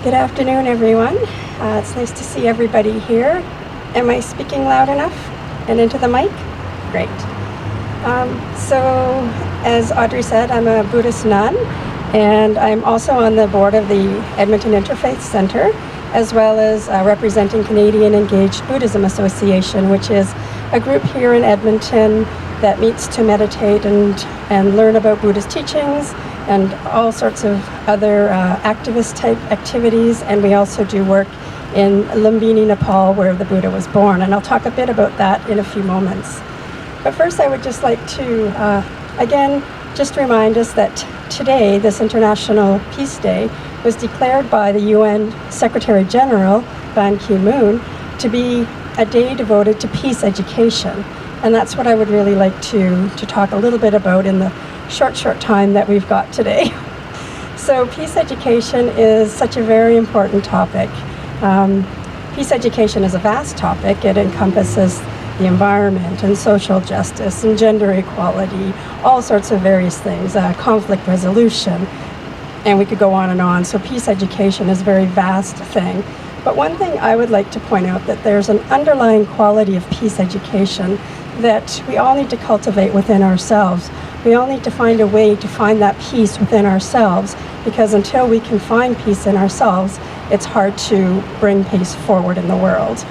Good afternoon, everyone. It's nice to see everybody here. Am I speaking loud enough and into the mic? Great. So, as Audrey said, I'm a Buddhist nun, and I'm also on the board of the Edmonton Interfaith Center, as well as representing Canadian Engaged Buddhism Association, which is a group here in Edmonton that meets to meditate and learn about Buddhist teachings and all sorts of other activist-type activities. And we also do work in Lumbini, Nepal, where the Buddha was born. And I'll talk a bit about that in a few moments. But first, I would just like to, again, just remind us that today, this International Peace Day, was declared by the UN Secretary General, Ban Ki-moon, to be a day devoted to peace education. And that's what I would really like to talk a little bit about in the short time that we've got today. So peace education is such a very important topic. Peace education is a vast topic. It encompasses the environment and social justice and gender equality, all sorts of various things, conflict resolution, and we could go on and on. So peace education is a very vast thing. But one thing I would like to point out, that there's an underlying quality of peace education that we all need to cultivate within ourselves. We all need to find a way to find that peace within ourselves, because until we can find peace in ourselves, it's hard to bring peace forward in the world.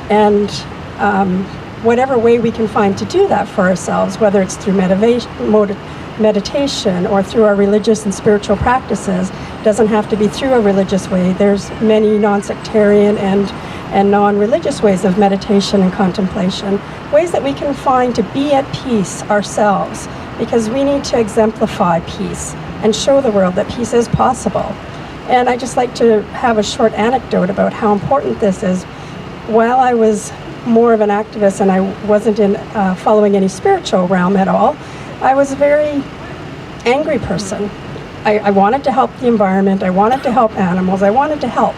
And whatever way we can find to do that for ourselves, whether it's through meditation or through our religious and spiritual practices, doesn't have to be through a religious way. There's many non-sectarian and non-religious ways of meditation and contemplation, ways that we can find to be at peace ourselves, because we need to exemplify peace and show the world that peace is possible. And I just like to have a short anecdote about how important this is. While I was more of an activist and I wasn't in following any spiritual realm at all, I was a very angry person. I wanted to help the environment, I wanted to help animals, I wanted to help.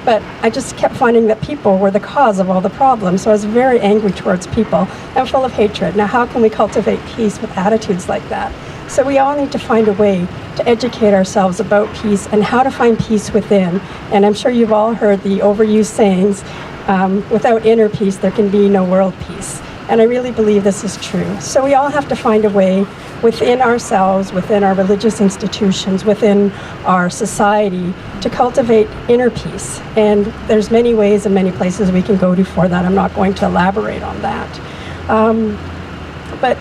But I just kept finding that people were the cause of all the problems. So I was very angry towards people and full of hatred. Now, how can we cultivate peace with attitudes like that? So we all need to find a way to educate ourselves about peace and how to find peace within. And I'm sure you've all heard the overused sayings, without inner peace, there can be no world peace. And I really believe this is true. So we all have to find a way within ourselves, within our religious institutions, within our society, to cultivate inner peace. And there's many ways and many places we can go to for that. I'm not going to elaborate on that. But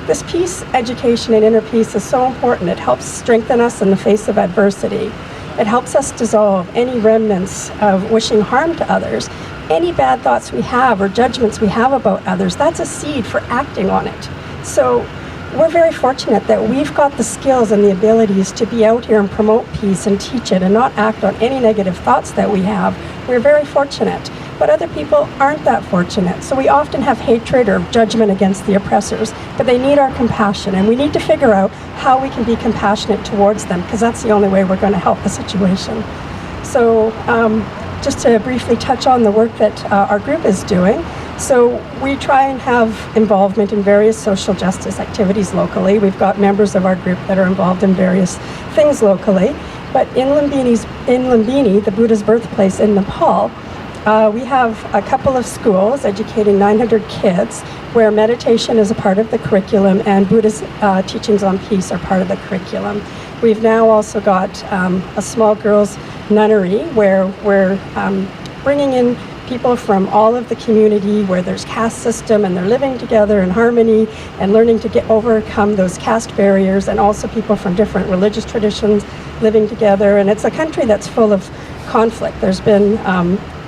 this peace education and inner peace is so important. It helps strengthen us in the face of adversity. It helps us dissolve any remnants of wishing harm to others. Any bad thoughts we have or judgments we have about others, that's a seed for acting on it. So we're very fortunate that we've got the skills and the abilities to be out here and promote peace and teach it and not act on any negative thoughts that we have. We're very fortunate. But other people aren't that fortunate. So we often have hatred or judgment against the oppressors, but they need our compassion, and we need to figure out how we can be compassionate towards them, because that's the only way we're going to help the situation. So just to briefly touch on the work that our group is doing. So we try and have involvement in various social justice activities locally. We've got members of our group that are involved in various things locally. But in Lumbini, the Buddha's birthplace in Nepal, we have a couple of schools educating 900 kids where meditation is a part of the curriculum and Buddhist teachings on peace are part of the curriculum. We've now also got a small girls' nunnery where we're bringing in people from all of the community, where there's caste system and they're living together in harmony and learning to overcome those caste barriers, and also people from different religious traditions living together. And it's a country that's full of conflict. There's been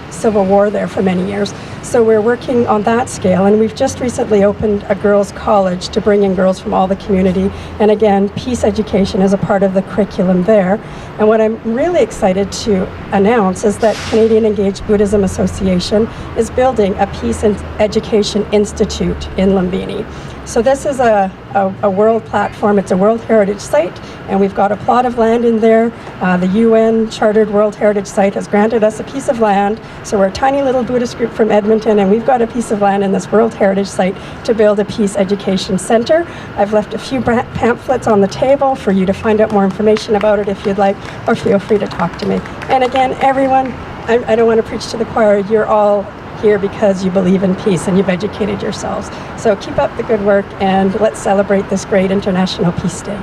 civil war there for many years. So we're working on that scale, and we've just recently opened a girls' college to bring in girls from all the community. And again, peace education is a part of the curriculum there. And what I'm really excited to announce is that Canadian Engaged Buddhism Association is building a Peace and Education Institute in Lumbini. So this is a world platform. It's a World Heritage Site, and we've got a plot of land in there. The UN Chartered World Heritage Site has granted us a piece of land. So we're a tiny little Buddhist group from Edmonton, and we've got a piece of land in this World Heritage Site to build a peace education center. I've left a few pamphlets on the table for you to find out more information about it if you'd like, or feel free to talk to me. And again, everyone, I don't want to preach to the choir, you're all here because you believe in peace and you've educated yourselves. So keep up the good work, and let's celebrate this great International Peace Day.